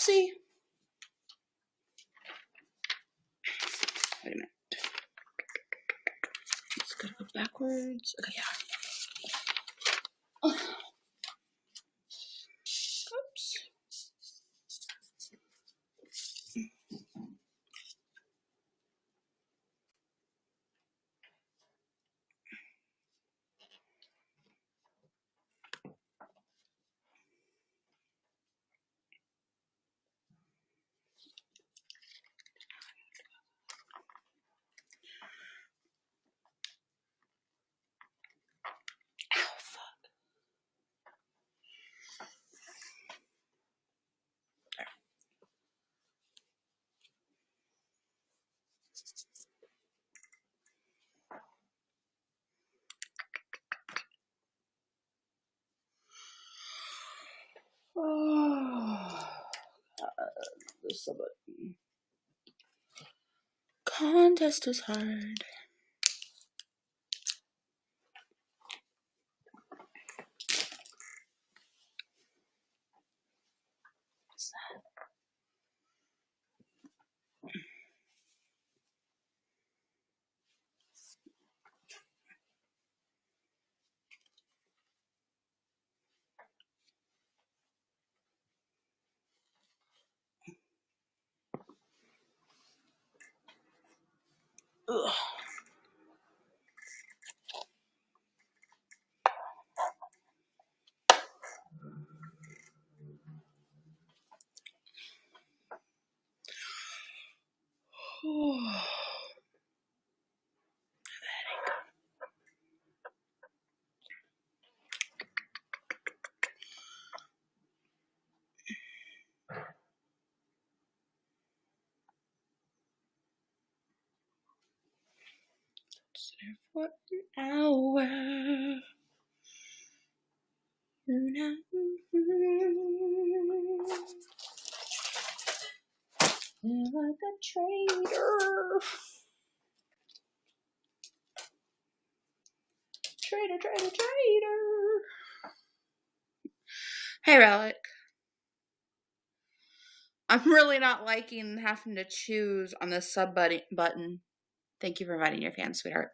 Oopsie. Wait a minute. It's gotta go backwards. Okay, yeah. Oops. Ow, fuck. Oh, this is a button. Contest is hard. What's that? Ugh. Sit for an hour. Like a traitor. Traitor. Hey, Relic. I'm really not liking having to choose on the sub button. Thank you for inviting your fans, sweetheart.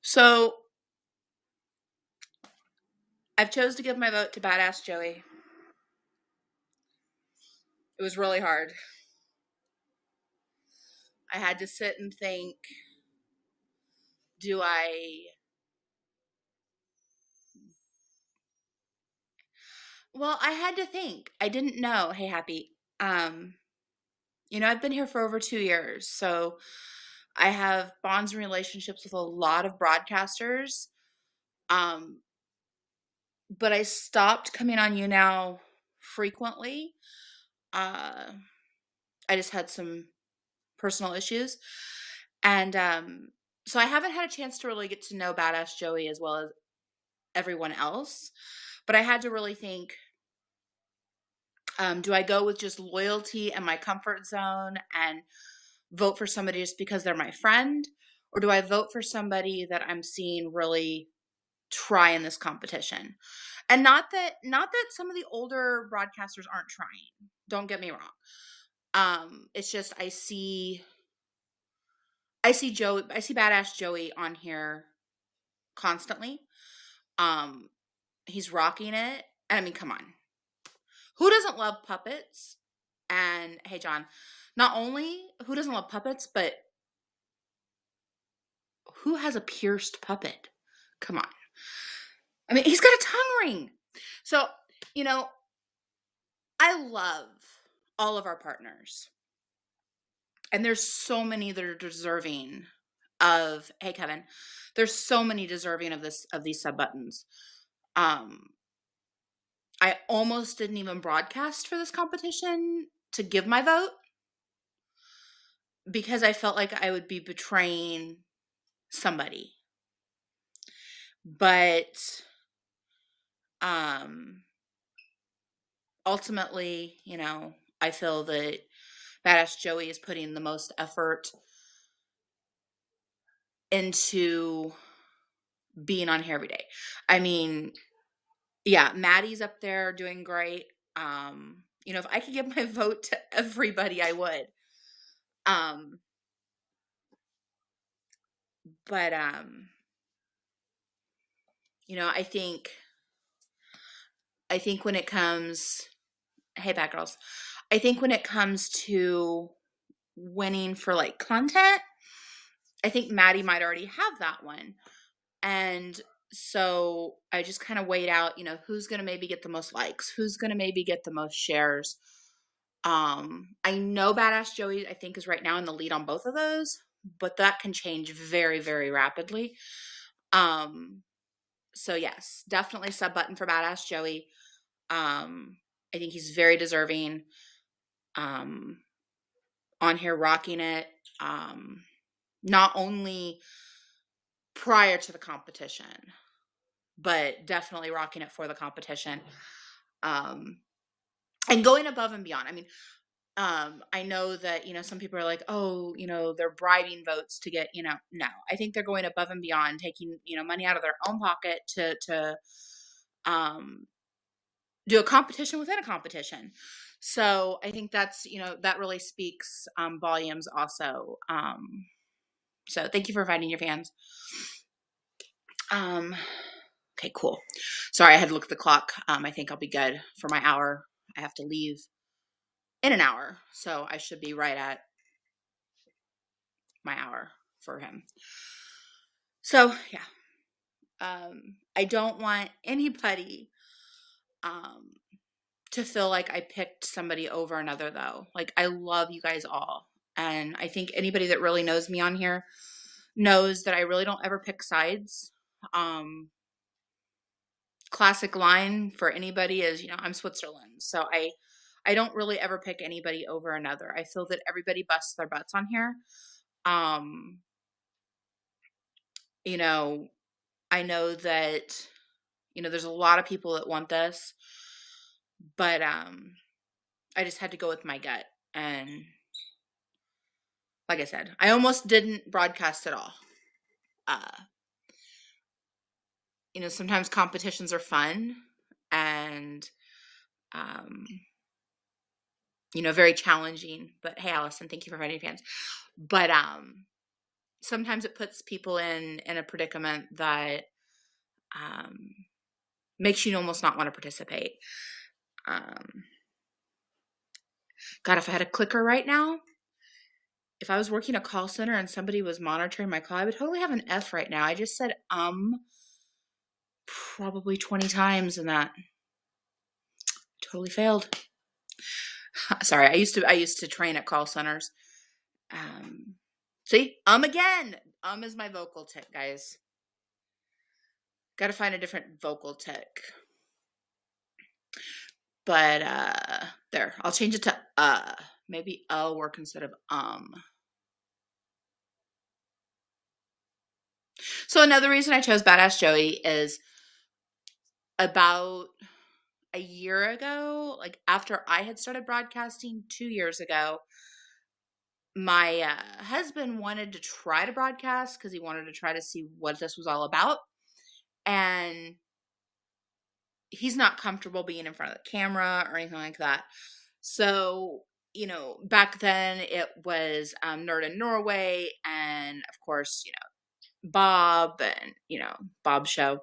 So, I've chose to give my vote to Badass Joey. It was really hard. I had to sit and think, Well, I had to think. I didn't know. Hey, Happy. I've been here for over 2 years, so I have bonds and relationships with a lot of broadcasters. But I stopped coming on YouNow frequently. I just had some personal issues. And so I haven't had a chance to really get to know Badass Joey as well as everyone else. But I had to really think, do I go with just loyalty and my comfort zone and vote for somebody just because they're my friend? Or do I vote for somebody that I'm seeing really try in this competition? And not that some of the older broadcasters aren't trying. Don't get me wrong. It's just I see Badass Joey on here constantly. He's rocking it. I mean, come on. Who doesn't love puppets? And hey, John, not only who doesn't love puppets, but who has a pierced puppet? Come on. I mean, he's got a tongue ring. So, I love all of our partners. And there's so many that are deserving of, hey, Kevin, there's so many deserving of these sub buttons. I almost didn't even broadcast for this competition to give my vote because I felt like I would be betraying somebody. But ultimately, I feel that Badass Joey is putting the most effort into being on here every day. I mean, yeah, Maddie's up there doing great. If I could give my vote to everybody, I would. Um, but I think when it comes, hey, bad girls, I think when it comes to winning for like content, I think Maddie might already have that one. And so I just kind of weighed out, who's going to maybe get the most likes, who's going to maybe get the most shares. I know Badass Joey, I think, is right now in the lead on both of those, but that can change very, very rapidly. So yes, definitely sub button for Badass Joey. I think he's very deserving. Um, on here rocking it. Not only prior to the competition, but definitely rocking it for the competition. And going above and beyond. I mean, I know that, some people are like, oh, they're bribing votes to get, no, I think they're going above and beyond, taking, money out of their own pocket to do a competition within a competition. So I think that's, that really speaks volumes also. So thank you for inviting your fans. Okay, cool. Sorry, I had to look at the clock. I think I'll be good for my hour. I have to leave in an hour, so I should be right at my hour for him. So yeah, I don't want anybody to feel like I picked somebody over another, though. Like, I love you guys all, and I think anybody that really knows me on here knows that I really don't ever pick sides. Classic line for anybody is, I'm Switzerland. So I don't really ever pick anybody over another. I feel that everybody busts their butts on here. I know that, there's a lot of people that want this, but I just had to go with my gut. And like I said, I almost didn't broadcast at all. Sometimes competitions are fun and, very challenging. But hey, Allison, thank you for inviting fans. But sometimes it puts people in a predicament that makes you almost not want to participate. God, if I had a clicker right now, if I was working a call center and somebody was monitoring my call, I would totally have an F right now. I just said probably 20 times, and that totally failed. Sorry, I used to train at call centers. See, again. Is my vocal tick, guys. Got to find a different vocal tick. But there, I'll change it to maybe I'll work instead of So another reason I chose Badass Joey is about a year ago, like after I had started broadcasting 2 years ago, my husband wanted to try to broadcast because he wanted to try to see what this was all about. And he's not comfortable being in front of the camera or anything like that. So, back then it was Nerd in Norway and, of course, Bob and, Bob's show.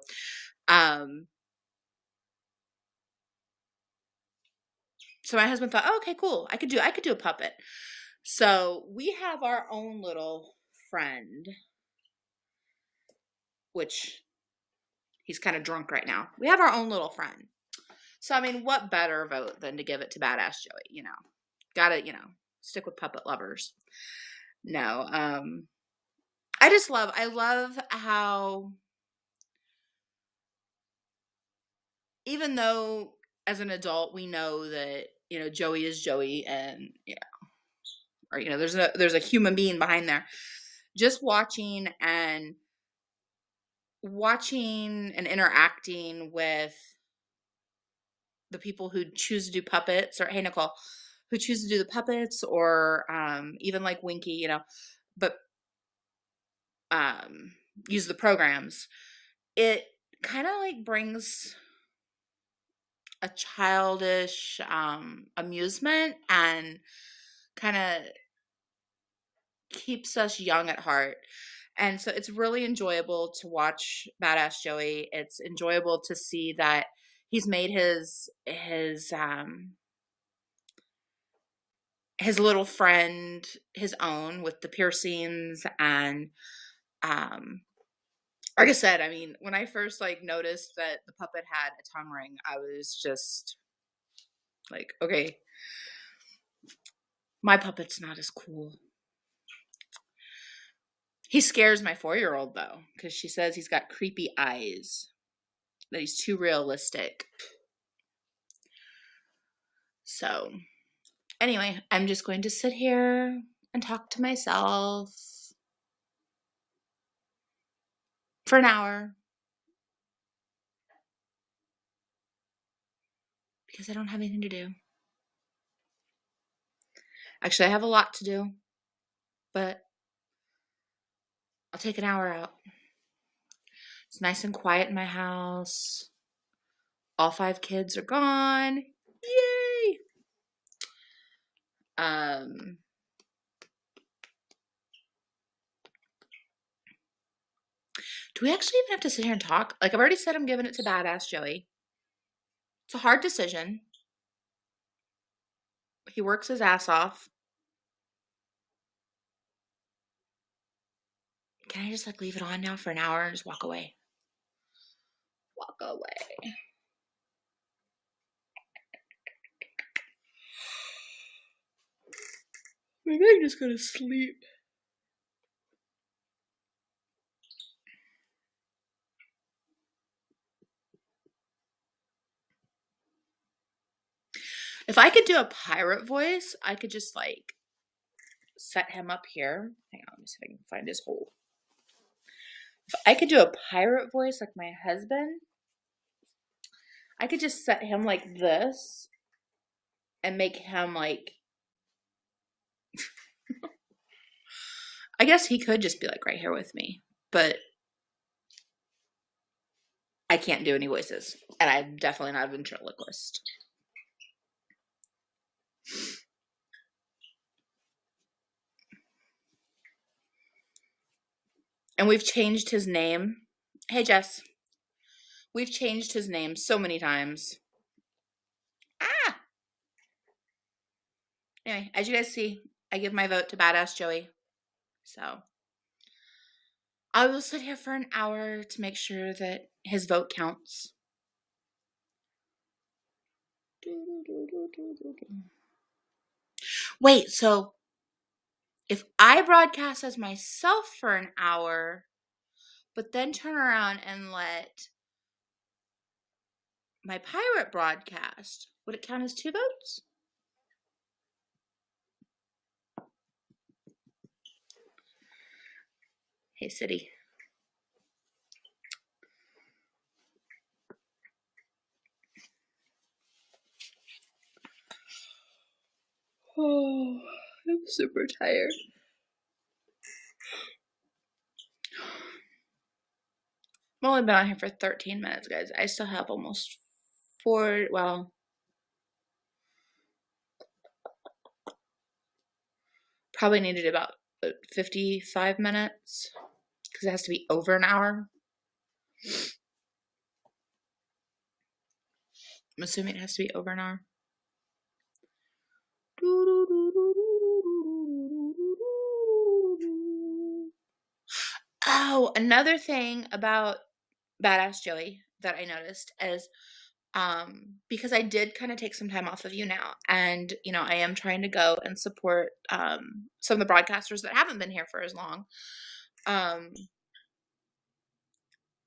So my husband thought, oh, okay, cool. I could do a puppet. So we have our own little friend, which he's kind of drunk right now. We have our own little friend. So, I mean, what better vote than to give it to Badass Joey, Gotta, stick with puppet lovers. No, I love how, even though as an adult we know that, Joey is Joey and, or, there's a human being behind there. Just watching and interacting with the people who choose to do puppets, or hey, Nicole, who choose to do the puppets, or even like Winky, but use the programs. it kind of like brings a childish amusement and kind of keeps us young at heart. And so it's really enjoyable to watch Badass Joey. It's enjoyable to see that he's made his little friend his own with the piercings. And um like I said, I mean, when I first like noticed that the puppet had a tongue ring, I was just like, okay, my puppet's not as cool. He scares my 4-year-old though, because she says he's got creepy eyes, that he's too realistic. So anyway, I'm just going to sit here and talk to myself for an hour because I don't have anything to do. Actually, I have a lot to do, but I'll take an hour out. It's nice and quiet in my house. All 5 kids are gone. Yay! Do we actually even have to sit here and talk? Like, I've already said I'm giving it to Badass Joey. It's a hard decision. He works his ass off. Can I just like leave it on now for an hour and just walk away? Walk away. Maybe I'm just gonna sleep. If I could do a pirate voice, I could just like set him up here. Hang on, let me see if I can find his hole. If I could do a pirate voice like my husband, I could just set him like this and make him like, I guess he could just be like right here with me, but I can't do any voices, and I'm definitely not a ventriloquist. And we've changed his name. Hey, Jess. We've changed his name so many times. Ah! Anyway, as you guys see, I give my vote to Badass Joey. So I will sit here for an hour to make sure that his vote counts. Wait, so if I broadcast as myself for an hour, but then turn around and let my pirate broadcast, would it count as 2 votes? Hey, City. Oh, I'm super tired. I've only been on here for 13 minutes, guys. I still have almost 4, well, probably needed about 55 minutes because it has to be over an hour. I'm assuming it has to be over an hour. Oh, another thing about Badass Joey that I noticed is because I did kind of take some time off of YouNow, and you know, I am trying to go and support some of the broadcasters that haven't been here for as long.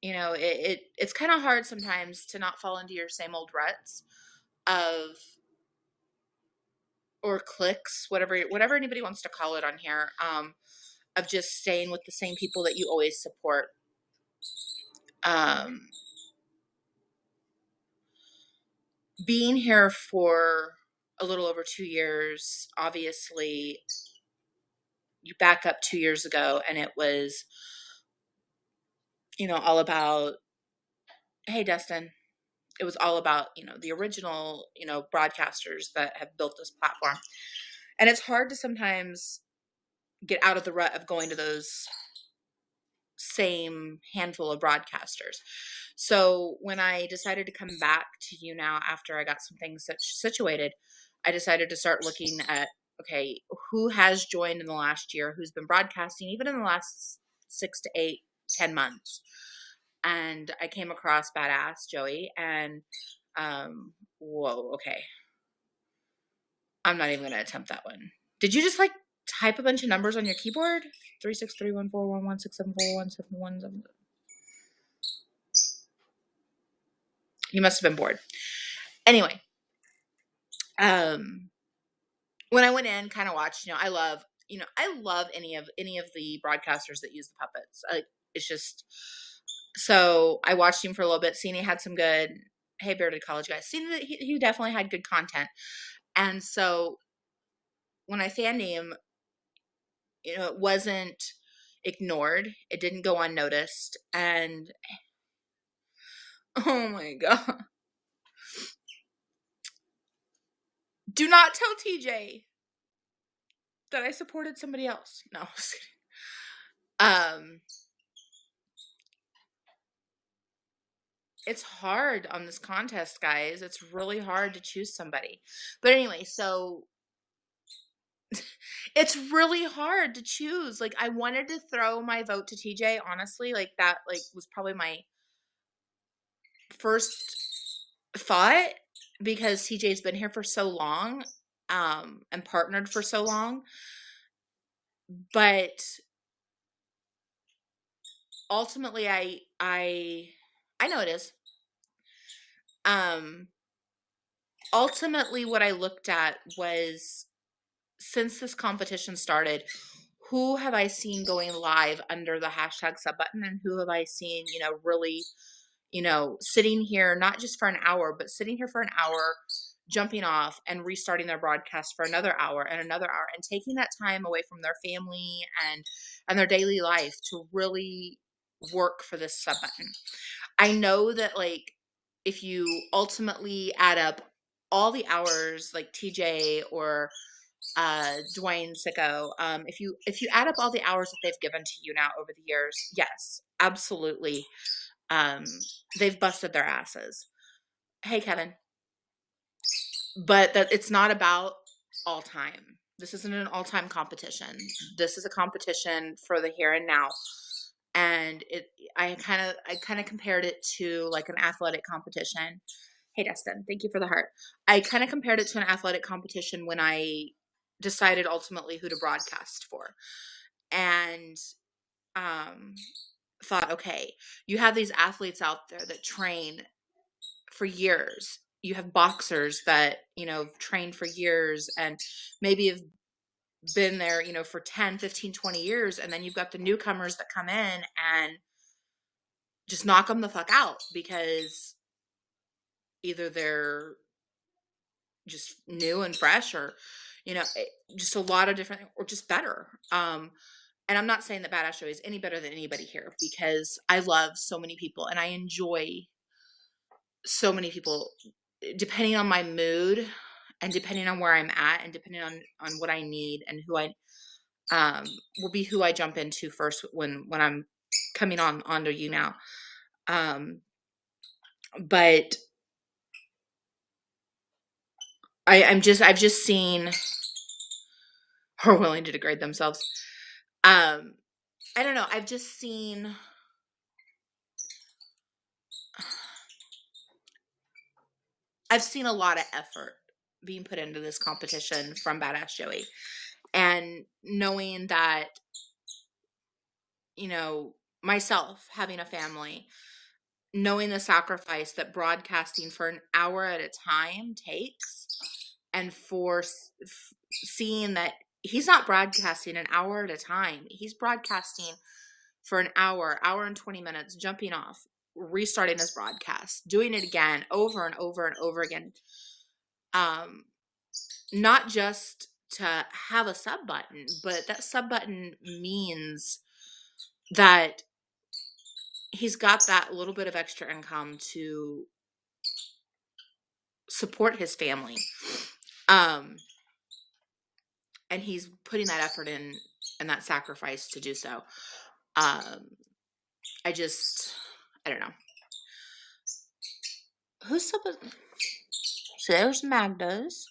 You know, it's kind of hard sometimes to not fall into your same old ruts of, or clicks, whatever anybody wants to call it on here, of just staying with the same people that you always support. Being here for a little over 2 years, obviously you back up 2 years ago and it was, you know, all about hey, Dustin, it was all about, the original, broadcasters that have built this platform. And it's hard to sometimes get out of the rut of going to those same handful of broadcasters. So when I decided to come back to YouNow after I got some things situated, I decided to start looking at, okay, who has joined in the last year, who's been broadcasting, even in the last 6 to 8, 10 months. And I came across Badass Joey, and whoa, okay. I'm not even going to attempt that one. Did you just like type a bunch of numbers on your keyboard? 3631411674171. You must have been bored. Anyway, when I went in, kind of watched, I love any of the broadcasters that use the puppets. It's just, so I watched him for a little bit, seeing he had some good, hey, Bearded College guys, seeing that he definitely had good content. And so when I fanned him, it wasn't ignored. It didn't go unnoticed. And oh my God. Do not tell TJ that I supported somebody else. No, I was kidding. It's hard on this contest, guys. It's really hard to choose somebody. But anyway, so it's really hard to choose. Like, I wanted to throw my vote to TJ, honestly. Like, that was probably my first thought, because TJ's been here for so long, and partnered for so long. But ultimately, I know it is. Ultimately, what I looked at was, since this competition started, who have I seen going live under the hashtag sub button, and who have I seen, really, sitting here, not just for an hour, but sitting here for an hour, jumping off and restarting their broadcast for another hour and another hour, and taking that time away from their family and their daily life to really work for this sub button. I know that, like, if you ultimately add up all the hours, like TJ or Dwayne Sicko, if you add up all the hours that they've given to YouNow over the years, yes, absolutely, um, they've busted their asses. Hey, Kevin. But that it's not about all time. This isn't an all-time competition. This is a competition for the here and now. And I kind of compared it to like an athletic competition. Hey, Dustin, thank you for the heart. I kind of compared it to an athletic competition when I decided ultimately who to broadcast for. And um, thought, okay, you have these athletes out there that train for years. You have boxers that, trained for years and maybe have been there, for 10, 15, 20 years. And then you've got the newcomers that come in and just knock them the fuck out because either they're just new and fresh, or, just a lot of different, or just better. And I'm not saying that Badass Show is any better than anybody here, because I love so many people and I enjoy so many people, depending on my mood and depending on where I'm at and depending on what I need, and who I will be, who I jump into first when I'm coming onto YouNow. But I've just seen her willing to degrade themselves. I don't know. I've just seen a lot of effort being put into this competition from Badass Joey, and knowing that, myself having a family, knowing the sacrifice that broadcasting for an hour at a time takes, and for seeing that he's not broadcasting an hour at a time, he's broadcasting for an hour and 20 minutes, jumping off, restarting his broadcast, doing it again over and over and over again. Not just to have a sub button, but that sub button means that he's got that little bit of extra income to support his family. Um, and he's putting that effort in and that sacrifice to do so. Um, I don't know. Who's supposed? So there's Magda's.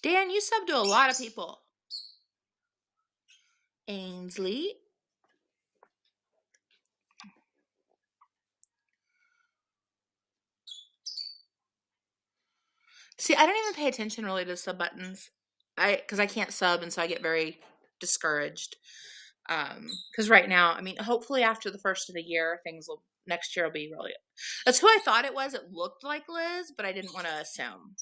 Dan, you sub to a lot of people. Ainsley. See, I don't even pay attention really to sub buttons. Because I can't sub, and so I get very discouraged. Because right now, I mean, hopefully after the first of the year, next year will be really. That's who I thought it was. It looked like Liz, but I didn't want to assume.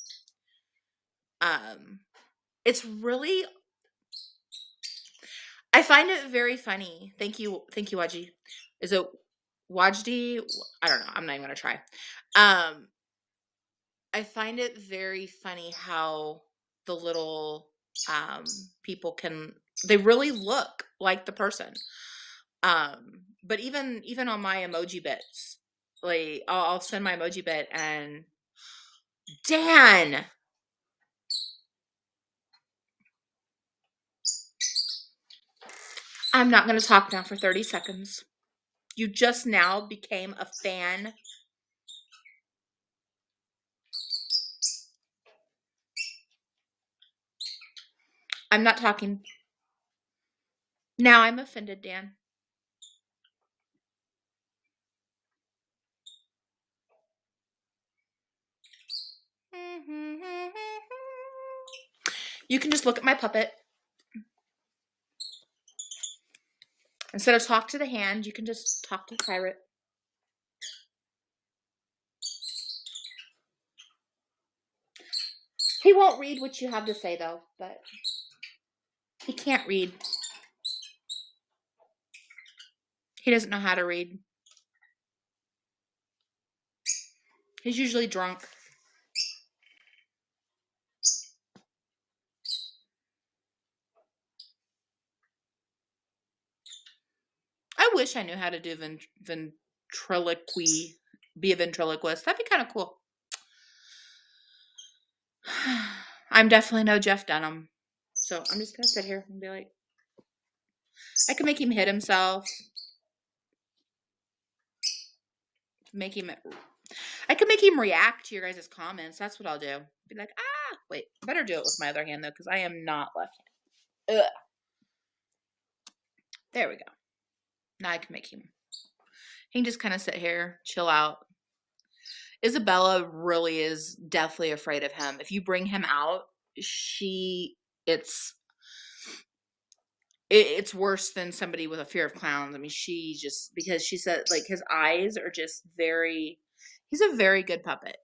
It's really. I find it very funny. Thank you, Waji. Is it Wajdi? I don't know. I'm not even gonna try. I find it very funny how the little people they really look like the person. But even on my emoji bits, like I'll send my emoji bit and Dan. I'm not going to talk now for 30 seconds. You just now became a fan. I'm not talking. Now I'm offended, Dan. You can just look at my puppet. Instead of talk to the hand, you can just talk to the pirate. He won't read what you have to say, though, but he can't read. He doesn't know how to read. He's usually drunk. I wish I knew how to do ventriloquy, be a ventriloquist. That'd be kind of cool. I'm definitely no Jeff Dunham. So I'm just going to sit here and be like, I can make him hit himself. I can make him react to your guys' comments. That's what I'll do. Be like, wait, better do it with my other hand though, because I am not left-handed. Ugh. There we go. Now I can make him. He can just kind of sit here, chill out. Isabella really is deathly afraid of him. If you bring him out, it's worse than somebody with a fear of clowns. I mean, because she said like his eyes are just he's a very good puppet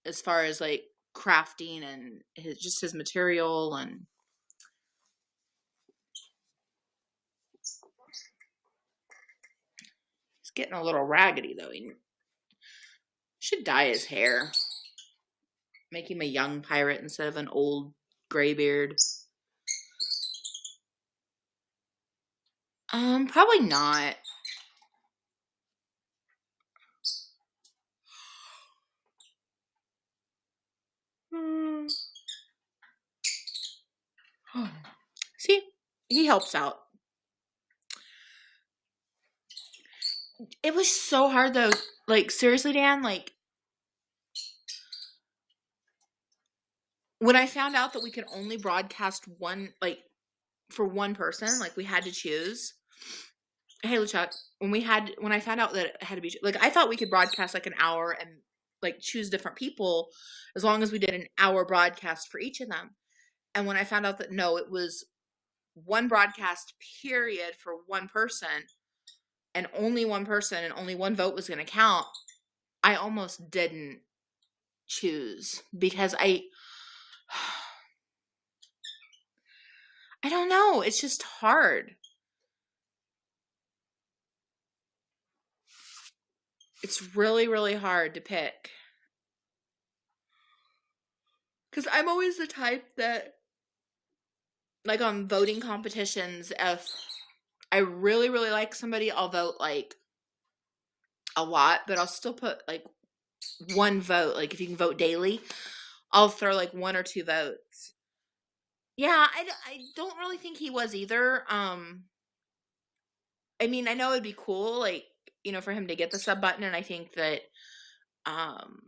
as far as like crafting and his material and he's getting a little raggedy though. He should dye his hair. Make him a young pirate instead of an old graybeard. Probably not. See, he helps out. It was so hard though. Like seriously, Dan, like when I found out that we could only broadcast one, like for one person, like we had to choose. Hey, LeChuck, when I found out that it had to be like, I thought we could broadcast like an hour and like choose different people as long as we did an hour broadcast for each of them. And when I found out that no, it was one broadcast period for one person and only one person and only one vote was going to count, I almost didn't choose because I don't know. It's just hard. It's really, really hard to pick. Because I'm always the type that, like on voting competitions, if I really, really like somebody, I'll vote like a lot, but I'll still put like one vote. Like if you can vote daily, I'll throw like one or two votes. Yeah, I don't really think he was either. I mean, I know it'd be cool, like, for him to get the sub button, and I think that, um,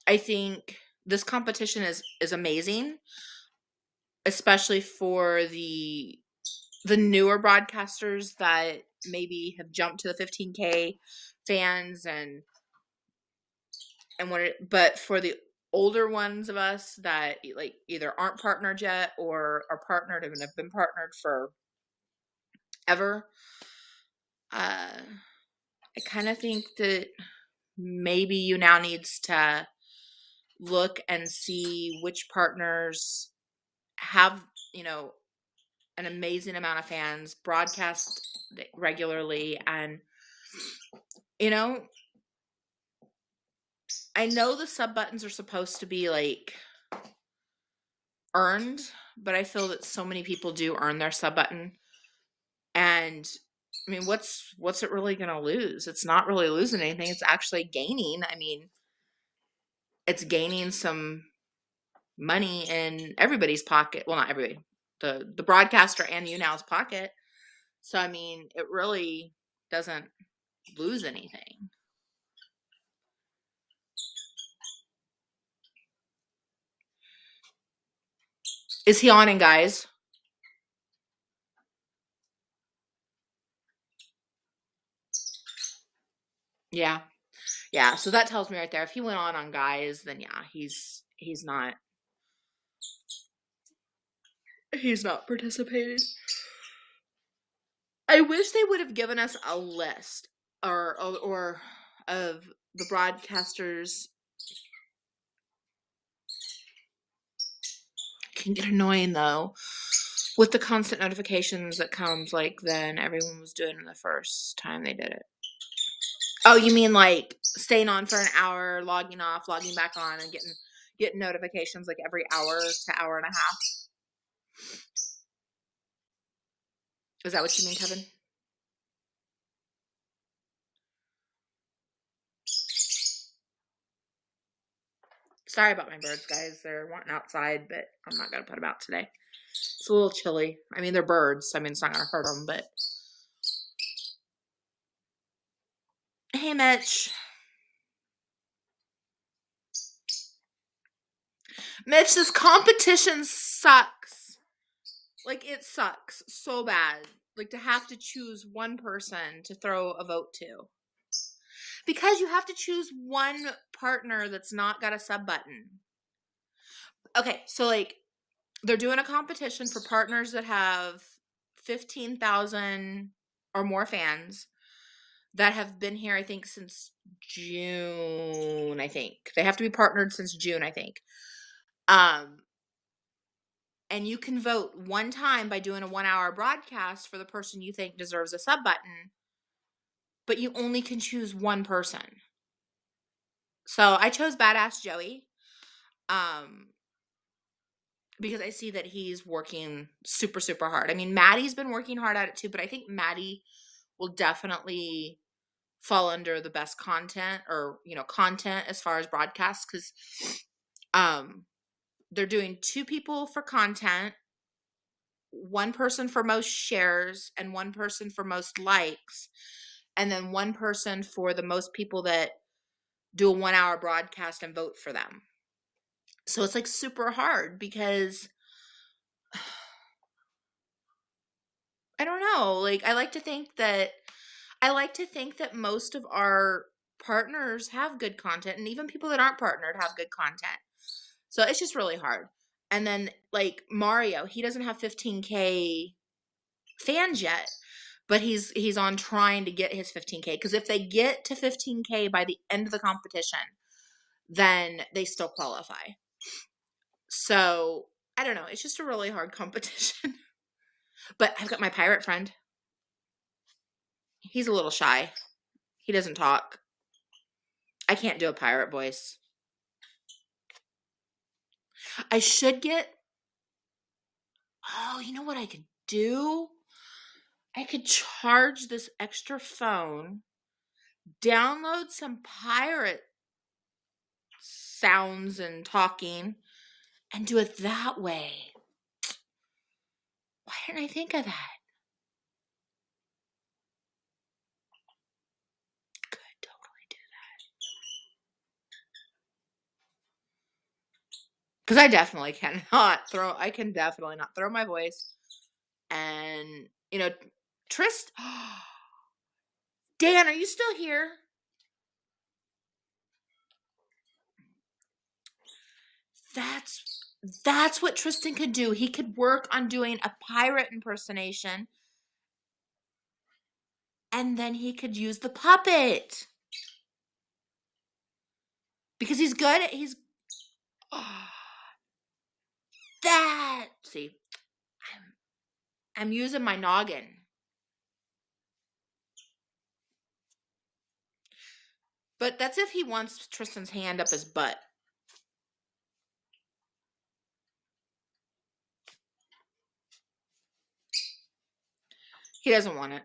I think this competition is amazing, especially for the newer broadcasters that maybe have jumped to the 15K fans and what it, but for the older ones of us that like either aren't partnered yet or are partnered and have been partnered for ever, uh, I kind of think that maybe you now needs to look and see which partners have, an amazing amount of fans, broadcast regularly, and you know, I know the sub buttons are supposed to be like earned, but I feel that so many people do earn their sub button. And I mean, what's it really going to lose? It's not really losing anything. It's actually gaining. I mean, it's gaining some money in everybody's pocket. Well, not everybody. The broadcaster and YouNow's pocket. So I mean, it really doesn't lose anything. Is he on in guys? Yeah. Yeah, so that tells me right there if he went on guys, then yeah, he's not participating. I wish they would have given us a list or of the broadcasters. It can get annoying though with the constant notifications that comes like then everyone was doing the first time they did it. Oh, you mean like staying on for an hour, logging off, logging back on, and getting notifications like every hour to hour and a half? Is that what you mean, Kevin? Sorry about my birds, guys. They're wanting outside, but I'm not going to put them out today. It's a little chilly. I mean, they're birds. I mean, it's not going to hurt them, but... Hey, Mitch. Mitch, this competition sucks. Like, it sucks so bad. Like, to have to choose one person to throw a vote to. Because you have to choose one partner that's not got a sub button. Okay, so, like, they're doing a competition for partners that have 15,000 or more fans that have been here, I think, since June, I think. They have to be partnered since June, I think. And you can vote one time by doing a 1-hour broadcast for the person you think deserves a sub button, but you only can choose one person. So I chose Badass Joey, because I see that he's working super, super hard. I mean, Maddie's been working hard at it too, but I think Maddie will definitely fall under the best content or, content as far as broadcasts, because they're doing 2 people for content, 1 person for most shares, and 1 person for most likes, and then 1 person for the most people that do a 1-hour broadcast and vote for them. So it's like super hard because I don't know, like I like to think that most of our partners have good content, and even people that aren't partnered have good content. So it's just really hard. And then like Mario, he doesn't have 15K fans yet, but he's on trying to get his 15K, because if they get to 15K by the end of the competition, then they still qualify. So I don't know. It's just a really hard competition. But I've got my pirate friend. He's a little shy. He doesn't talk. I can't do a pirate voice. I should get... Oh, you know what I could do? I could charge this extra phone, download some pirate sounds and talking, and do it that way. Why didn't I think of that? Could totally do that. Because I definitely I can definitely not throw my voice. And, Trist, Dan, are you still here? That's what Tristan could do. He could work on doing a pirate impersonation, and then he could use the puppet. Because he's good at see, I'm using my noggin. But that's if he wants Tristan's hand up his butt. He doesn't want it.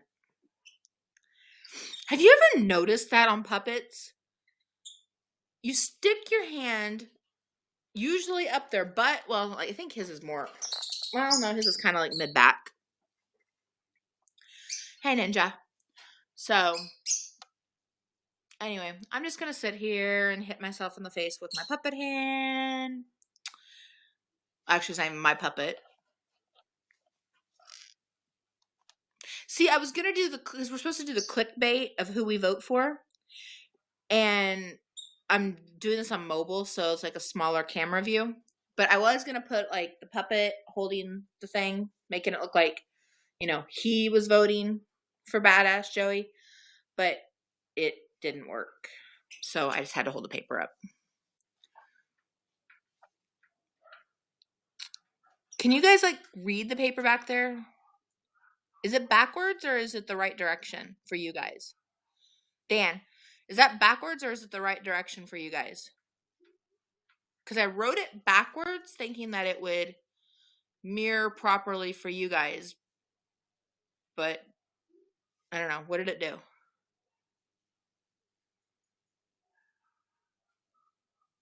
Have you ever noticed that on puppets? You stick your hand usually up their butt. Well, I think his is more. Well, no, his is kind of like mid-back. Hey, Ninja. So, anyway, I'm just going to sit here and hit myself in the face with my puppet hand. Actually, saying my puppet. See, I was going to do because we're supposed to do the clickbait of who we vote for. And I'm doing this on mobile, so it's like a smaller camera view. But I was going to put like the puppet holding the thing, making it look like, he was voting for Badass Joey. But it didn't work. So I just had to hold the paper up. Can you guys read the paper back there? Is it backwards or is it the right direction for you guys? Dan, is that backwards or is it the right direction for you guys? Because I wrote it backwards thinking that it would mirror properly for you guys. But I don't know. What did it do?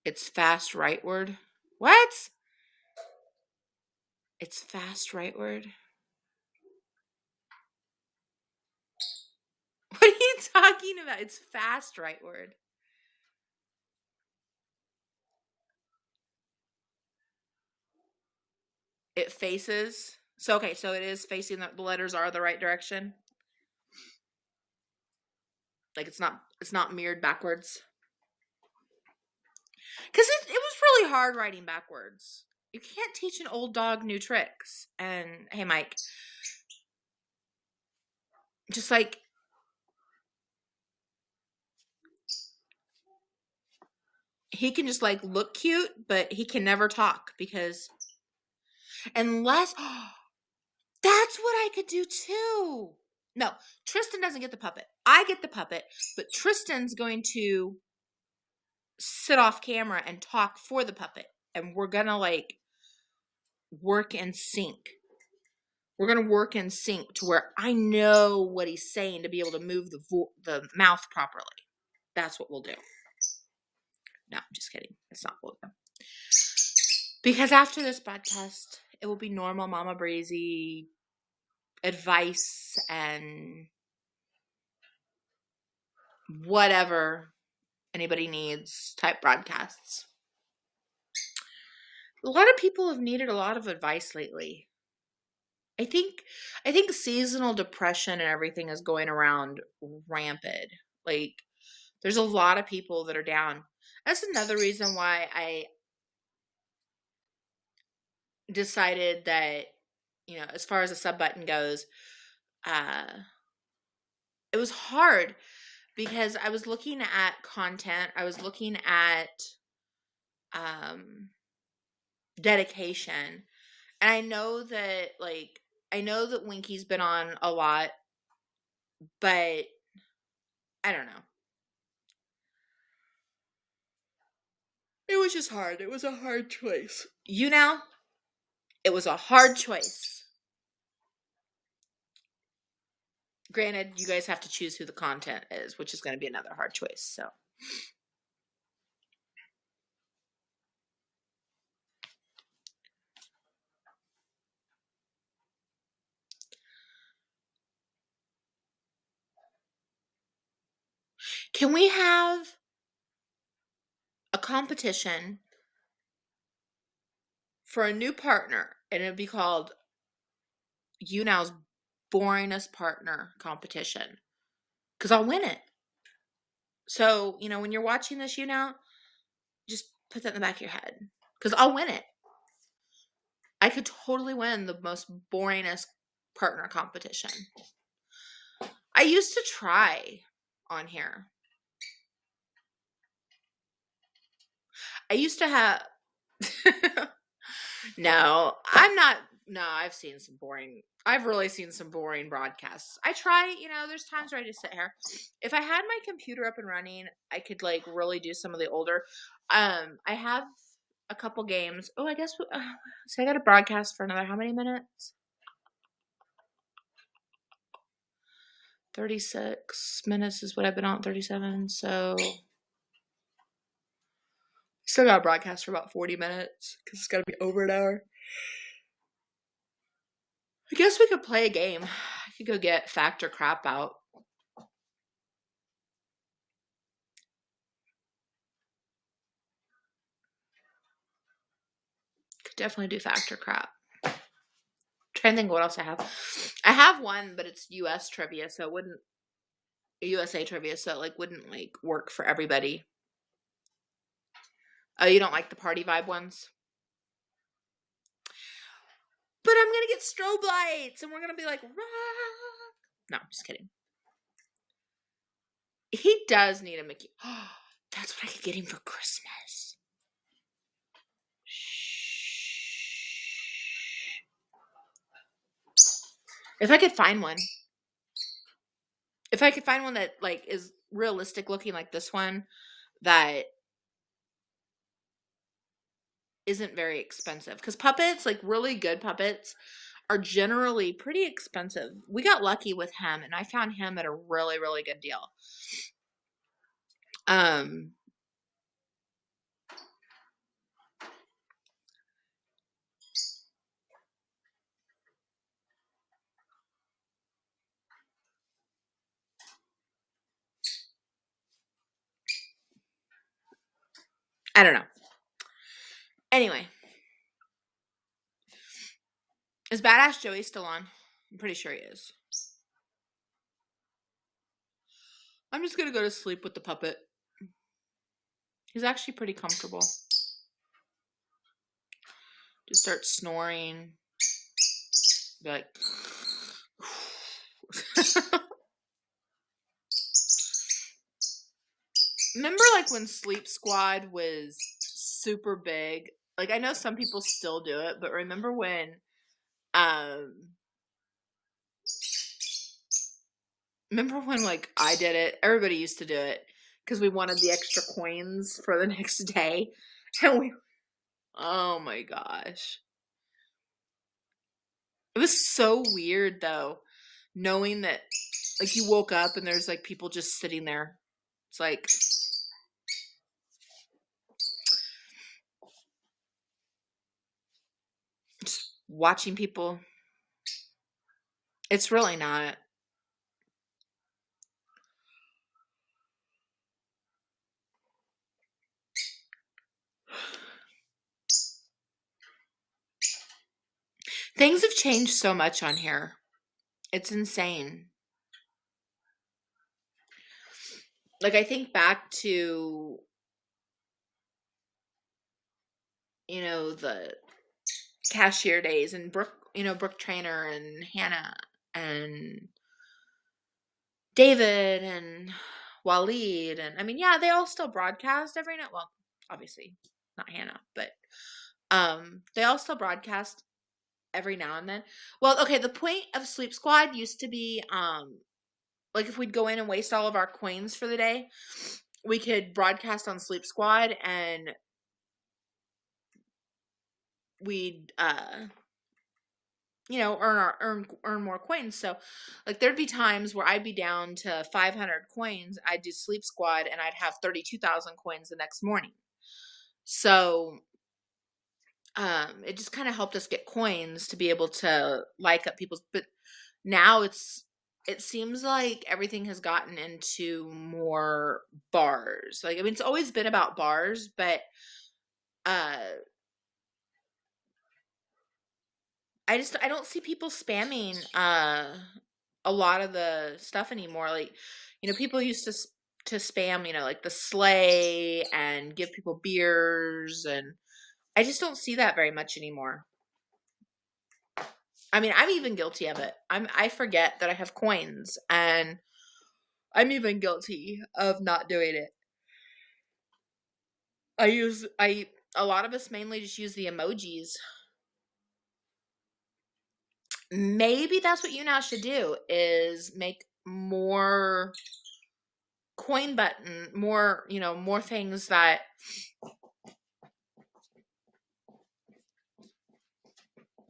It's fast rightward. What? It's fast rightward. What are you talking about? It's fast rightward. It faces. So it is facing the letters are the right direction. Like it's not mirrored backwards. Because it was really hard writing backwards. You can't teach an old dog new tricks. And hey, Mike, just he can just look cute, but he can never talk because unless that's what I could do too. No, Tristan doesn't get the puppet. I get the puppet, but Tristan's going to sit off camera and talk for the puppet. And we're going to work in sync. We're going to work in sync to where I know what he's saying to be able to move the mouth properly. That's what we'll do. No, I'm just kidding. That's not what we'll do. Because after this podcast, it will be normal Mama Breezy advice and whatever anybody needs type broadcasts. A lot of people have needed a lot of advice lately. I think seasonal depression and everything is going around rampant. There's a lot of people that are down. That's another reason why I decided that, as far as the sub button goes, it was hard because I was looking at content. I was looking at dedication. And I know that Winky's been on a lot, but I don't know. It was just hard. It was a hard choice. YouNow, it was a hard choice. Granted, you guys have to choose who the content is, which is going to be another hard choice. So, can we have a competition for a new partner, and it'd be called YouNow's boringest partner competition? Because I'll win it. So, when you're watching this YouNow, just put that in the back of your head. Because I'll win it. I could totally win the most boringest partner competition. I used to try on here. I used to have. No, I'm not. No, I've really seen some boring broadcasts. I try, there's times where I just sit here. If I had my computer up and running, I could like really do some of the older. I have a couple games. Oh, I guess, so I got a broadcast for another, how many minutes? 36 minutes is what I've been on, 37. So still got a broadcast for about 40 minutes because it's got to be over an hour. I guess we could play a game. I could go get fact or crap out. Could definitely do fact or crap. I'm trying to think of what else I have. I have one, but it's US trivia, so it wouldn't, USA trivia, so it like wouldn't like work for everybody. Oh, you don't like the party vibe ones? But I'm gonna get strobe lights, and we're gonna be like, rock. No, I'm just kidding. He does need a Mickey. Oh, that's what I could get him for Christmas. If I could find one. If I could find one that like is realistic looking like this one, that isn't very expensive. Because puppets, like really good puppets, are generally pretty expensive. We got lucky with him, and I found him at a really, really good deal. I don't know. Anyway. Is Badass Joey still on? I'm pretty sure he is. I'm just gonna go to sleep with the puppet. He's actually pretty comfortable. Just start snoring. Be like, remember like when Sleep Squad was super big? Like I know some people still do it, but remember when like I did it? Everybody used to do it because we wanted the extra coins for the next day. And oh my gosh. It was so weird though, knowing that like you woke up and there's like people just sitting there. It's like just watching people. It's really not. Things have changed so much on here. It's insane. Like I think back to the cashier days and Brooke Trainer and Hannah and David and Waleed, and I mean, yeah, they all still broadcast every night. Well, obviously not Hannah, but they all still broadcast every now and then. Well, okay, the point of Sleep Squad used to be like if we'd go in and waste all of our coins for the day, we could broadcast on Sleep Squad, and we'd earn more coins. So like there'd be times where I'd be down to 500 coins. I'd do sleep squad and I'd have 32,000 coins the next morning. So it just kind of helped us get coins to be able to like up people's, but now it seems like everything has gotten into more bars. Like, I mean, it's always been about bars, but uh I don't see people spamming a lot of the stuff anymore. Like, people used to spam, like the sleigh and give people beers, and I just don't see that very much anymore. I mean, I'm even guilty of it. I forget that I have coins, and I'm even guilty of not doing it. A lot of us mainly just use the emojis. Maybe that's what YouNow should do, is make more coin button, more things that,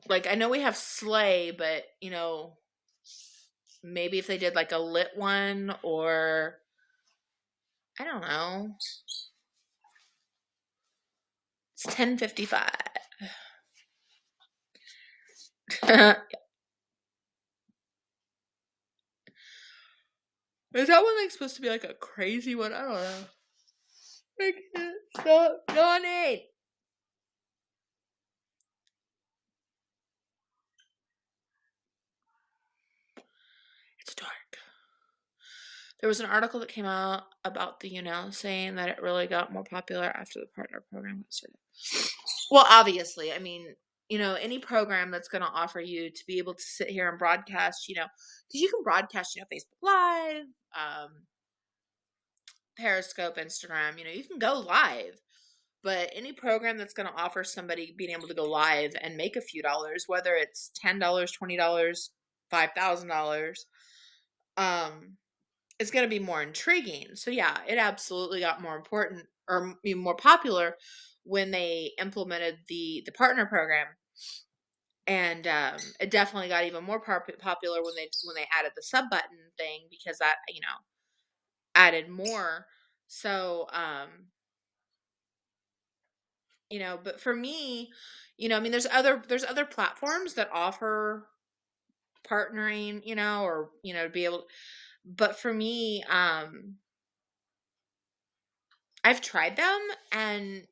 like, I know we have sleigh, but maybe if they did like a lit one, or I don't know. It's 10:55. Is that one like supposed to be like a crazy one? I don't know. I can't stop yawning. It's dark. There was an article that came out about the YouNow saying that it really got more popular after the partner program got started. Well, obviously, I mean, any program that's going to offer you to be able to sit here and broadcast, because you can broadcast, Facebook Live, Periscope, Instagram, you can go live. But any program that's going to offer somebody being able to go live and make a few dollars, whether it's $10, $20, $5,000, it's going to be more intriguing. So yeah, it absolutely got more important, or more popular, when they implemented the partner program, and it definitely got even more popular when they added the sub button thing, because that added more. So but for me, I mean, there's other platforms that offer partnering, or to be able, but for me, I've tried them, and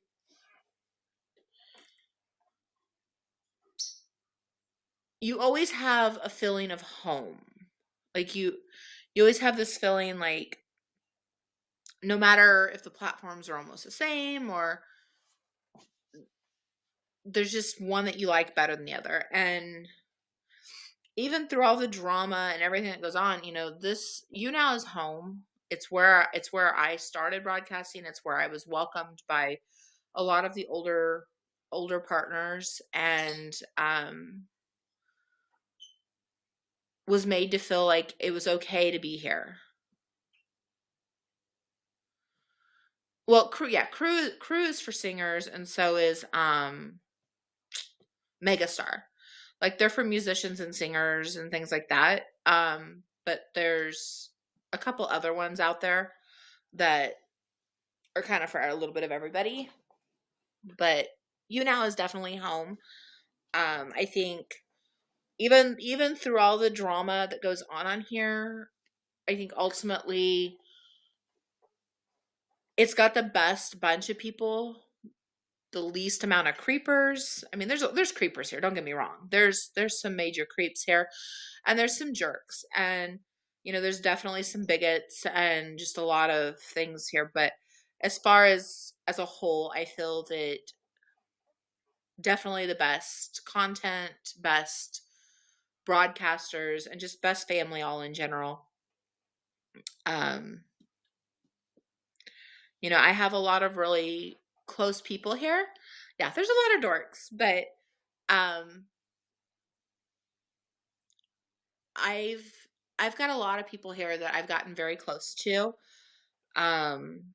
you always have a feeling of home. Like, you always have this feeling, like, no matter if the platforms are almost the same, or there's just one that you like better than the other. And even through all the drama and everything that goes on, this YouNow is home. It's where I started broadcasting. It's where I was welcomed by a lot of the older partners, and was made to feel like it was okay to be here. Well, crew is for singers, and so is Megastar. Like, they're for musicians and singers and things like that. But there's a couple other ones out there that are kind of for a little bit of everybody. But YouNow is definitely home. I think even through all the drama that goes on here, I think ultimately it's got the best bunch of people, the least amount of creepers. I mean, there's creepers here, don't get me wrong. There's some major creeps here, and there's some jerks, and there's definitely some bigots, and just a lot of things here. But as far as a whole, I feel that definitely the best content, best broadcasters, and just best family all in general. um I have a lot of really close people here. Yeah, there's a lot of dorks, but um I've I've got a lot of people here that I've gotten very close to. Um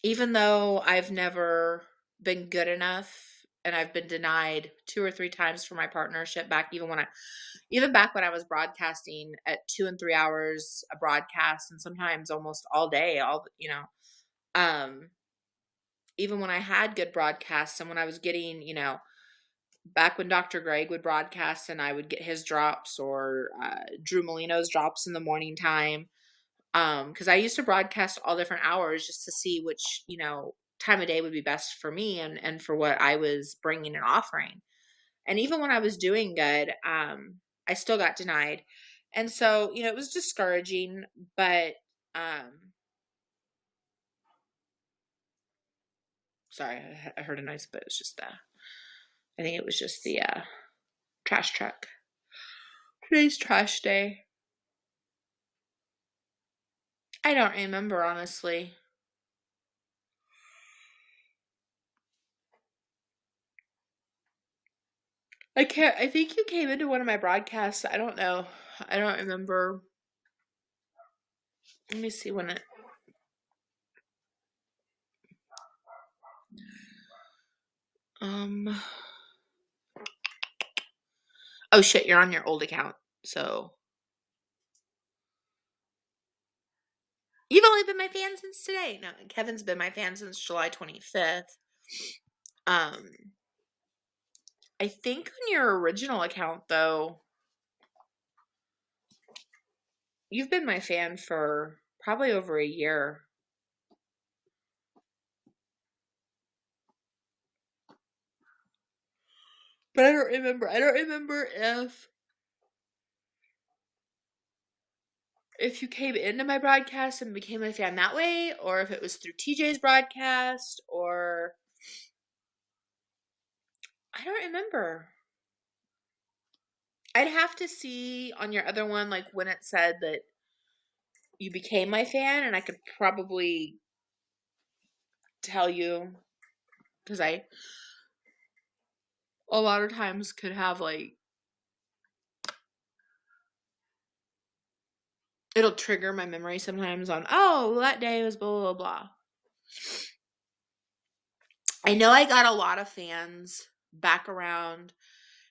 Even though I've never been good enough and I've been denied 2 or 3 times for my partnership back even back when I was broadcasting at 2 and 3 hours a broadcast, and sometimes almost all day, um, even when I had good broadcasts and when I was getting, back when Dr. Greg would broadcast and I would get his drops, or Drew Molino's drops in the morning time. Because I used to broadcast all different hours just to see which, time of day would be best for me and for what I was bringing and offering. And even when I was doing good, I still got denied. And so, it was discouraging, but, sorry, I heard a noise, but it was just I think it was just the trash truck. Today's trash day. I don't remember, honestly. I think you came into one of my broadcasts. I don't know. I don't remember. Let me see when it. Um. Oh shit, you're on your old account. So you've only been my fan since today. No, Kevin's been my fan since July 25th. Um. I think on your original account though, you've been my fan for probably over a year. But I don't remember. I don't remember if you came into my broadcast and became a fan that way, or if it was through TJ's broadcast, or I don't remember. I'd have to see on your other one, like when it said that you became my fan, and I could probably tell you, because I a lot of times could have like, it'll trigger my memory sometimes on, oh, that day was blah, blah, blah. I know I got a lot of fans back around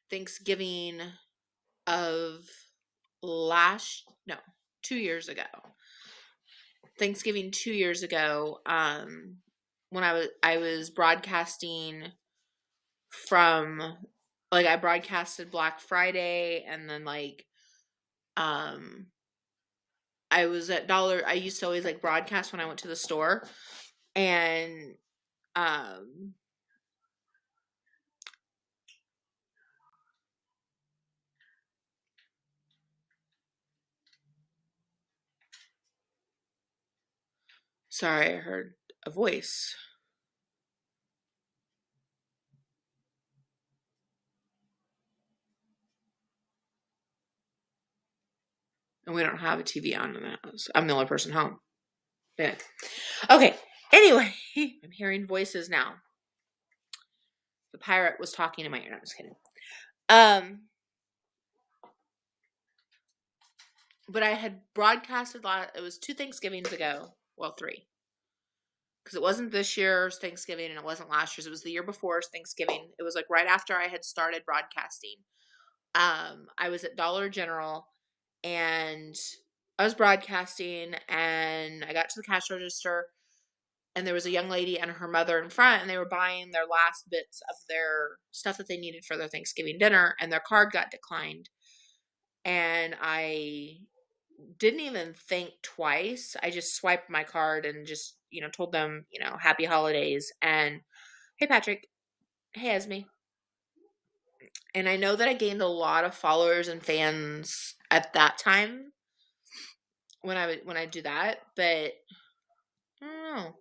Thanksgiving of no, 2 years ago. Thanksgiving 2 years ago, when I was broadcasting from, like, I broadcasted Black Friday, and then like I was at I used to always like broadcast when I went to the store, and sorry, I heard a voice. And we don't have a TV on in the house. I'm the only person home. Yeah. Okay. Anyway, I'm hearing voices now. The pirate was talking in my ear. No, I'm just kidding. But I had broadcasted it was 2 Thanksgivings ago. Well, 3. Because it wasn't this year's Thanksgiving and it wasn't last year's. It was the year before's Thanksgiving. It was like right after I had started broadcasting. I was at Dollar General and I was broadcasting, and I got to the cash register, and there was a young lady and her mother in front, and they were buying their last bits of their stuff that they needed for their Thanksgiving dinner, and their card got declined. And I didn't even think twice. I just swiped my card and just, told them, happy holidays, and hey Patrick, hey Esme. And I know that I gained a lot of followers and fans at that time when I do that, but I don't know.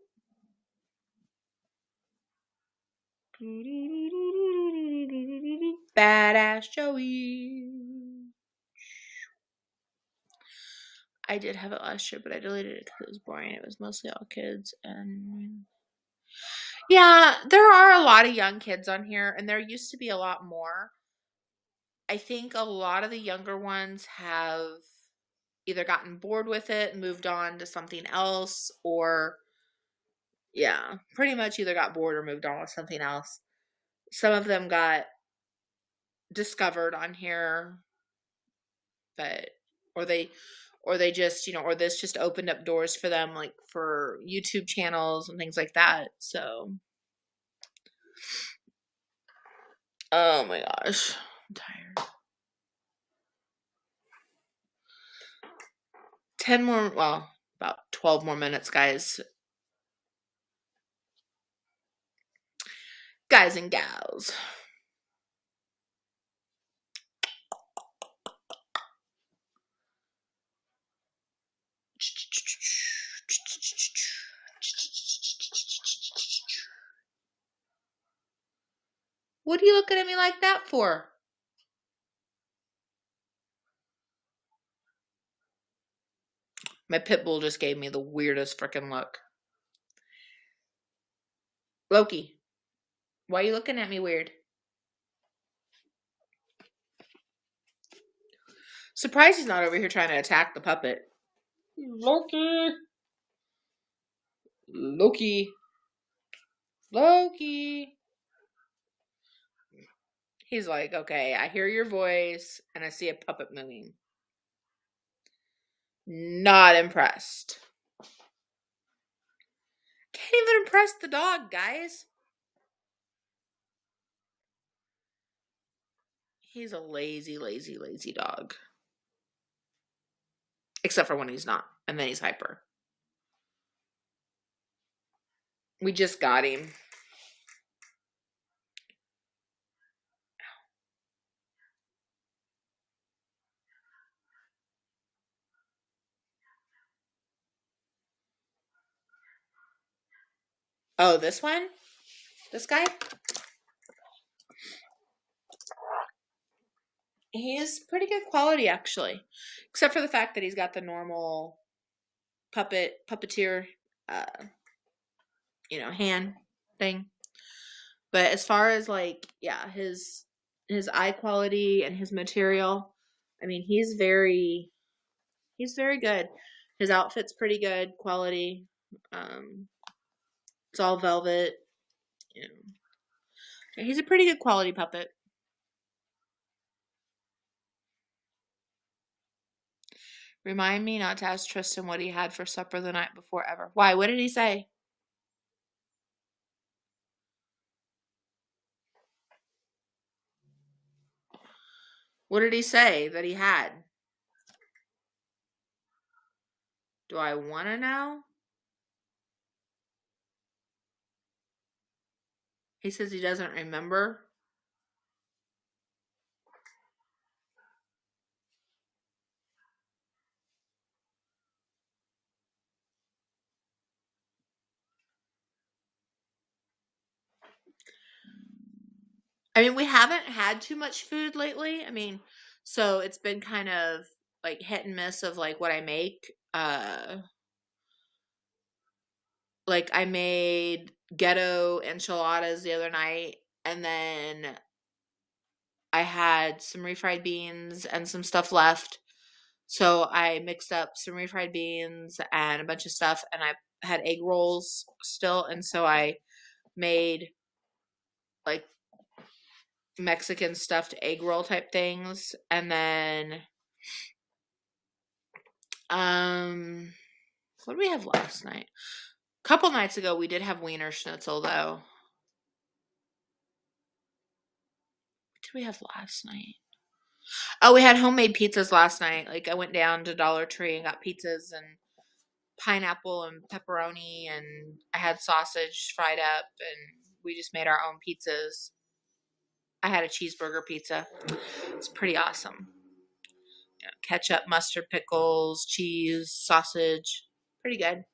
Badass Joey. I did have it last year, but I deleted it because it was boring. It was mostly all kids, and yeah, there are a lot of young kids on here, and there used to be a lot more. I think a lot of the younger ones have either gotten bored with it and moved on to something else, or yeah, pretty much either got bored or moved on with something else. Some of them got discovered on here, but or they just, or this just opened up doors for them, like for YouTube channels and things like that. So, oh my gosh, I'm tired. 10 more, well, about 12 more minutes, guys. Guys and gals. What are you looking at me like that for? My pit bull just gave me the weirdest freaking look. Loki, why are you looking at me weird? Surprised he's not over here trying to attack the puppet. Loki. Loki. Loki. He's like, okay, I hear your voice and I see a puppet moving. Not impressed. Can't even impress the dog, guys. He's a lazy, lazy, lazy dog. Except for when he's not. And then he's hyper. We just got him. Oh, this one? This guy? He is pretty good quality, actually. Except for the fact that he's got the normal puppeteer, hand thing. But as far as like, yeah, his eye quality and his material, I mean, he's very good. His outfit's pretty good quality. It's all velvet. You know. Yeah, he's a pretty good quality puppet. Remind me not to ask Tristan what he had for supper the night before ever. Why? What did he say? What did he say that he had? Do I want to know? He says he doesn't remember. I mean, we haven't had too much food lately. I mean, so it's been kind of like hit and miss of like what I make. Like I made ghetto enchiladas the other night, and then I had some refried beans and some stuff left. So I mixed up some refried beans and a bunch of stuff, and I had egg rolls still, and so I made like Mexican stuffed egg roll type things, and then what did we have last night? A couple nights ago we did have Wiener Schnitzel though. What did we have last night? Oh, we had homemade pizzas last night. Like I went down to Dollar Tree and got pizzas and pineapple and pepperoni, and I had sausage fried up, and we just made our own pizzas. I had a cheeseburger pizza. It's pretty awesome. Ketchup, mustard, pickles, cheese, sausage. Pretty good.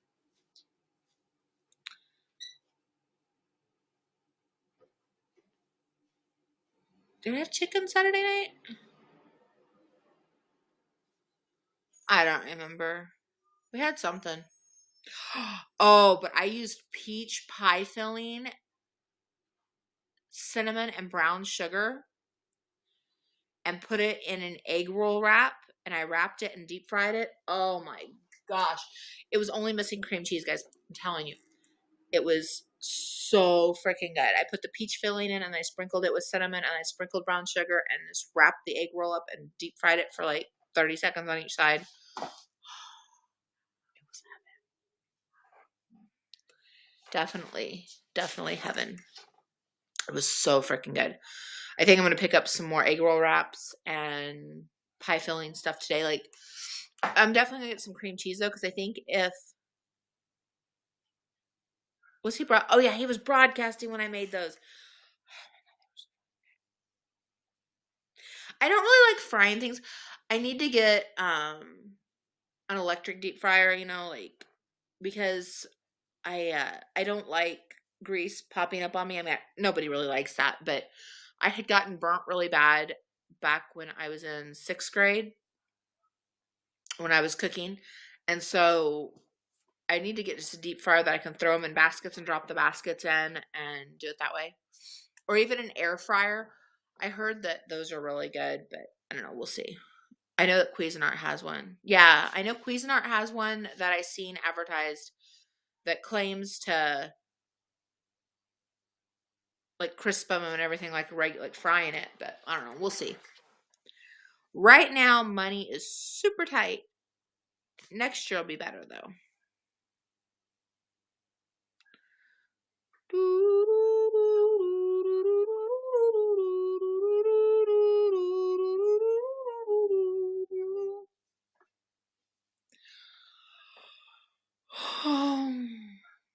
Did we have chicken Saturday night? I don't remember. We had something. Oh, but I used peach pie filling, cinnamon, and brown sugar and put it in an egg roll wrap, and I wrapped it and deep fried it. Oh my gosh. It was only missing cream cheese, guys. I'm telling you. It was so freaking good. I put the peach filling in and I sprinkled it with cinnamon and I sprinkled brown sugar and just wrapped the egg roll up and deep fried it for like 30 seconds on each side. Definitely, definitely heaven. It was so freaking good. I think I'm gonna pick up some more egg roll wraps and pie filling stuff today. Like, I'm definitely gonna get some cream cheese though, because I think if was he brought? Oh yeah, he was broadcasting when I made those. I don't really like frying things. I need to get an electric deep fryer, like because I don't like grease popping up on me. I mean, nobody really likes that, but I had gotten burnt really bad back when I was in 6th grade when I was cooking. And so I need to get just a deep fryer that I can throw them in baskets and drop the baskets in and do it that way. Or even an air fryer. I heard that those are really good, but I don't know. We'll see. I know that Cuisinart has one. Yeah, I know Cuisinart has one that I seen advertised that claims to like crisp them and everything like regular, like frying it. But I don't know. We'll see. Right now, money is super tight. Next year will be better though.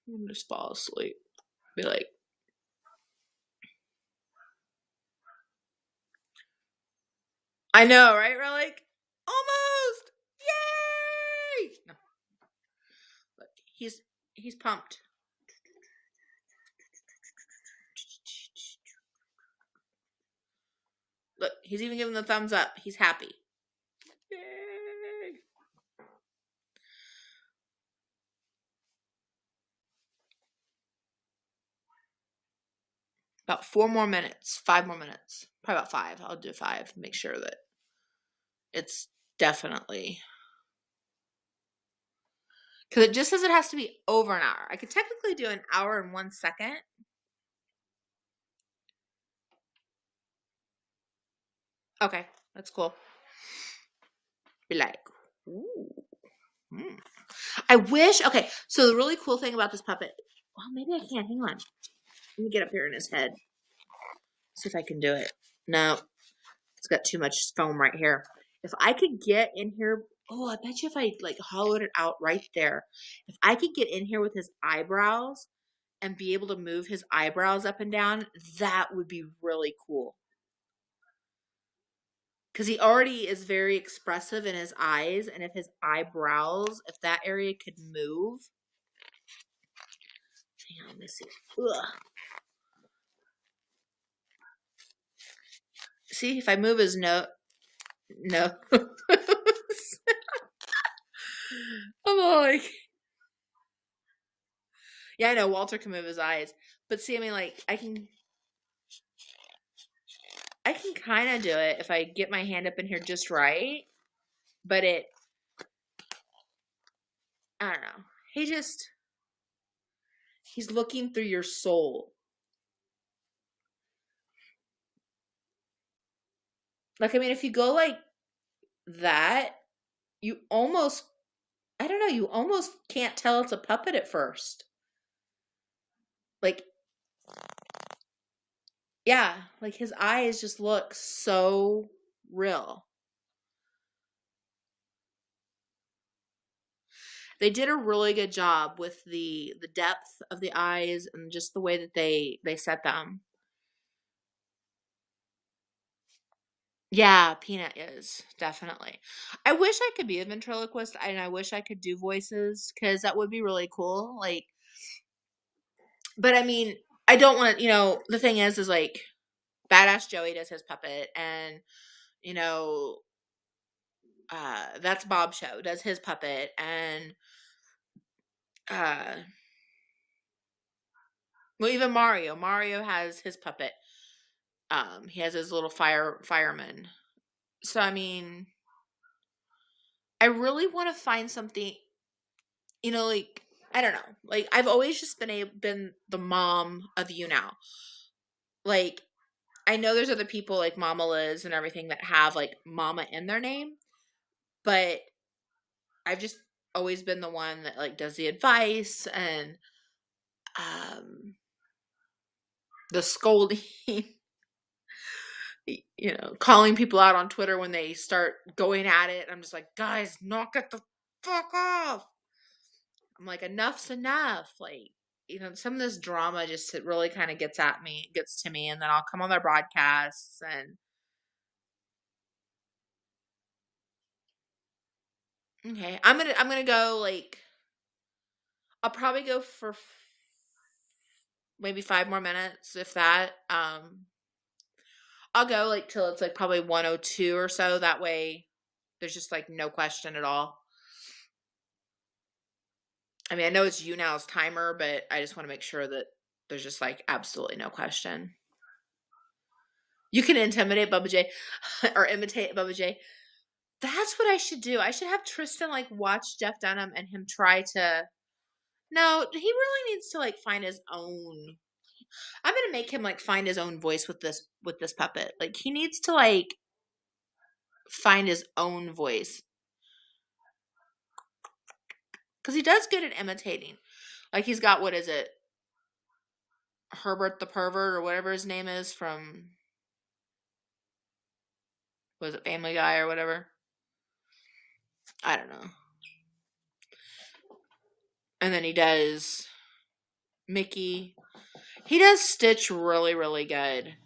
I'm just fall asleep. Be like, I know, right? We're like, almost, yay! No, look, he's pumped. Look, he's even giving the thumbs up. He's happy. Yay! About 4 more minutes, 5 more minutes, probably about 5. I'll do 5. Make sure that it's definitely because it just says it has to be over an hour. I could technically do an hour and 1 second. Okay, that's cool. Be like, ooh. Mm. I wish. Okay, so the really cool thing about this puppet. Well, maybe I can't. Hang on. Let me get up here in his head. See if I can do it. No, it's got too much foam right here. If I could get in here, oh, I bet you if I like hollowed it out right there, if I could get in here with his eyebrows and be able to move his eyebrows up and down, that would be really cool. Because he already is very expressive in his eyes, and if his eyebrows, if that area could move, hang on, let me see. Ugh. See if I move his nose. I'm like, yeah, I know Walter can move his eyes, but see, I mean, like, I can kind of do it if I get my hand up in here just right, but I don't know. He's looking through your soul. Like, I mean, if you go like that, you almost, I don't know, you almost can't tell it's a puppet at first. Like, yeah, like his eyes just look so real. They did a really good job with the depth of the eyes and just the way that they set them. Yeah, Peanut is definitely. I wish I could be a ventriloquist and I wish I could do voices because that would be really cool. Like, but I mean, I don't want to, the thing is like Badass Joey does his puppet and, you know, that's Bob Show does his puppet and, uh, well, even Mario has his puppet. He has his little fireman. So, I mean, I really want to find something, like I don't know. Like, I've always just been the mom of YouNow. Like, I know there's other people like Mama Liz and everything that have like mama in their name, but I've just always been the one that like does the advice and um the scolding, calling people out on Twitter when they start going at it. I'm just like, guys, knock it the fuck off. I'm like, enough's enough. Like, some of this drama just it really kind of gets to me, and then I'll come on their broadcasts and okay, I'm gonna go like I'll probably go for maybe 5 more minutes, if that. I'll go like till it's like probably 102 or so. That way, there's just like no question at all. I mean, I know it's YouNow's timer, but I just want to make sure that there's just like absolutely no question. You can intimidate Bubba J or imitate Bubba J. That's what I should do. I should have Tristan like watch Jeff Dunham and him try to. No, he really needs to like find his own. I'm gonna make him like find his own voice with this puppet. Like he needs to like find his own voice because he does good at imitating. Like he's got what is it, Herbert the pervert or whatever his name is from was it Family Guy or whatever. I don't know. And then he does Mickey. He does Stitch really, really good.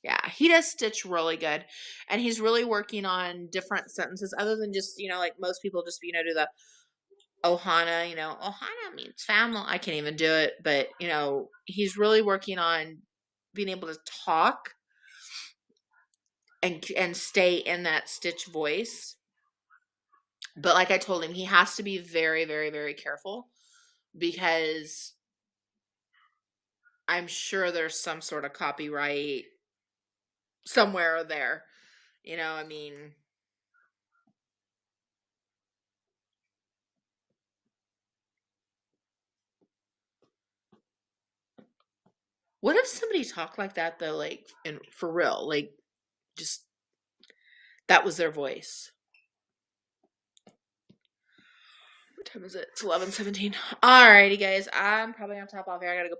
Yeah, he does Stitch really good. And he's really working on different sentences other than just, like most people just, do the Ohana, Ohana means family. I can't even do it, but, he's really working on being able to talk and stay in that Stitch voice. But like I told him, he has to be very, very, very careful because I'm sure there's some sort of copyright somewhere there. I mean, what if somebody talked like that though, like, and for real, like, just that was their voice? What time is it? It's 11:17. Alrighty, guys, I'm probably on top off here. I gotta go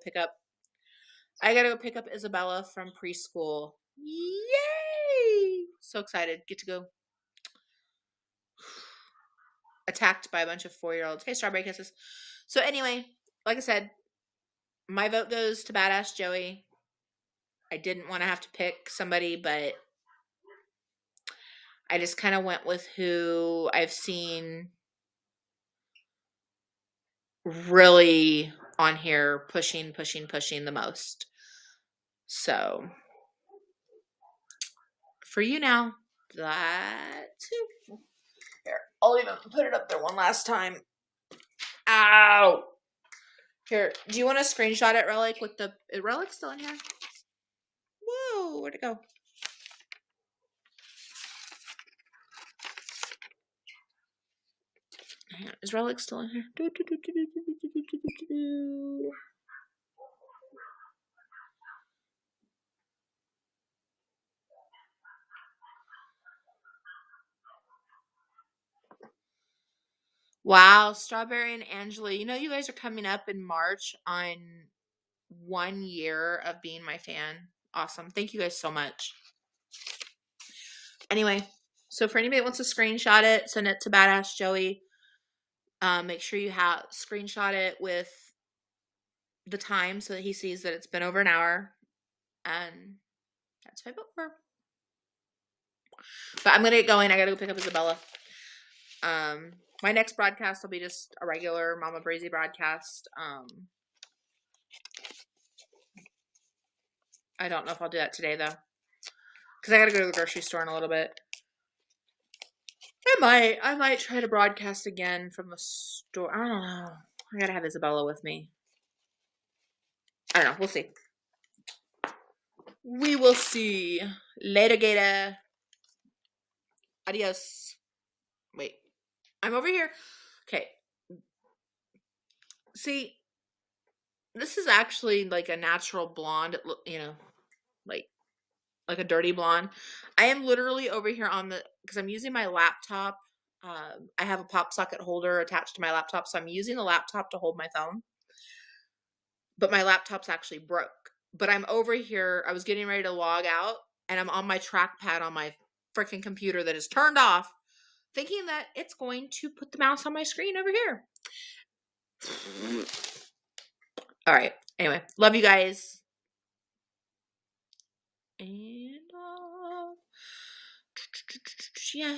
pick up Isabella from preschool. Yay! So excited. Get to go. Attacked by a bunch of 4-year-olds. Hey, Strawberry Kisses. So anyway, like I said, my vote goes to Badass Joey. I didn't want to have to pick somebody, but I just kind of went with who I've seen really on here pushing the most. So for YouNow, that too. Here, I'll even put it up there one last time. Ow! Here, do you want to screenshot it, Relic? Is Relic still in here? Whoa, where'd it go? Is Relic still in here? Wow, Strawberry and Angela. You guys are coming up in March on 1 year of being my fan. Awesome. Thank you guys so much. Anyway, so for anybody that wants to screenshot it, send it to Badass Joey. Make sure you screenshot it with the time so that he sees that it's been over an hour. And that's my vote for. But I'm gonna get going. I gotta go pick up Isabella. My next broadcast will be just a regular Mama Brazy broadcast. I don't know if I'll do that today though, because I gotta go to the grocery store in a little bit. I might try to broadcast again from the store. I don't know. I gotta have Isabella with me. I don't know. We'll see. We will see. Later, Gator. Adios. Wait. I'm over here. Okay. See, this is actually like a natural blonde, like a dirty blonde. I am literally over here because I'm using my laptop. I have a pop socket holder attached to my laptop, so I'm using the laptop to hold my phone. But my laptop's actually broke. But I'm over here. I was getting ready to log out, and I'm on my trackpad on my freaking computer that is turned off, thinking that it's going to put the mouse on my screen over here. All right. Anyway, love you guys. And yeah.